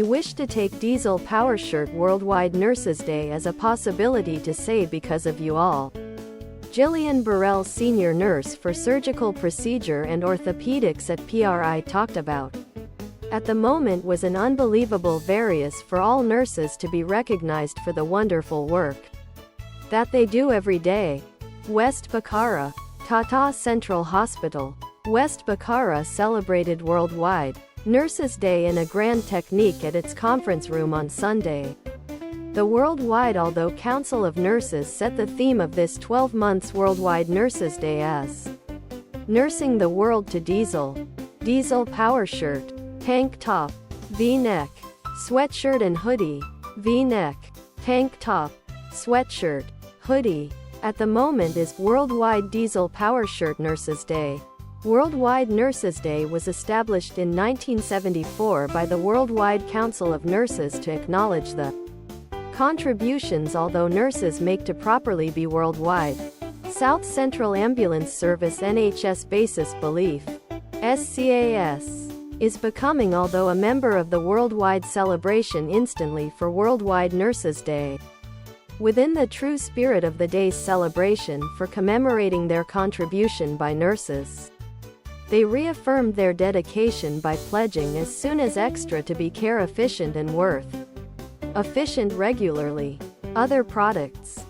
wish to take Diesel Power Shirt Worldwide Nurses Day as a possibility to say because of you all. Jillian Burrell, senior nurse for surgical procedure and orthopedics at PRI, talked about. At the moment was an unbelievable various for all nurses to be recognized for the wonderful work that they do every day. West Bukhara, Tata Central Hospital, West Bukhara celebrated Worldwide Nurses Day in a grand technique at its conference room on Sunday. The Worldwide Although Council of Nurses set the theme of this 12 months Worldwide Nurses Day as Nursing the World to Diesel. Diesel Power Shirt, Tank Top, V-neck, Sweatshirt and Hoodie, V-neck, Tank Top, Sweatshirt, Hoodie. At the moment is Worldwide Diesel Power Shirt Nurses Day. Worldwide Nurses Day was established in 1974 by the Worldwide Council of Nurses to acknowledge the contributions although nurses make to properly be worldwide. South Central Ambulance Service NHS basis belief. SCAS is becoming although a member of the worldwide celebration instantly for Worldwide Nurses Day. Within the true spirit of the day's celebration for commemorating their contribution by nurses, they reaffirmed their dedication by pledging as soon as extra to be care efficient and worth efficient regularly. Other products.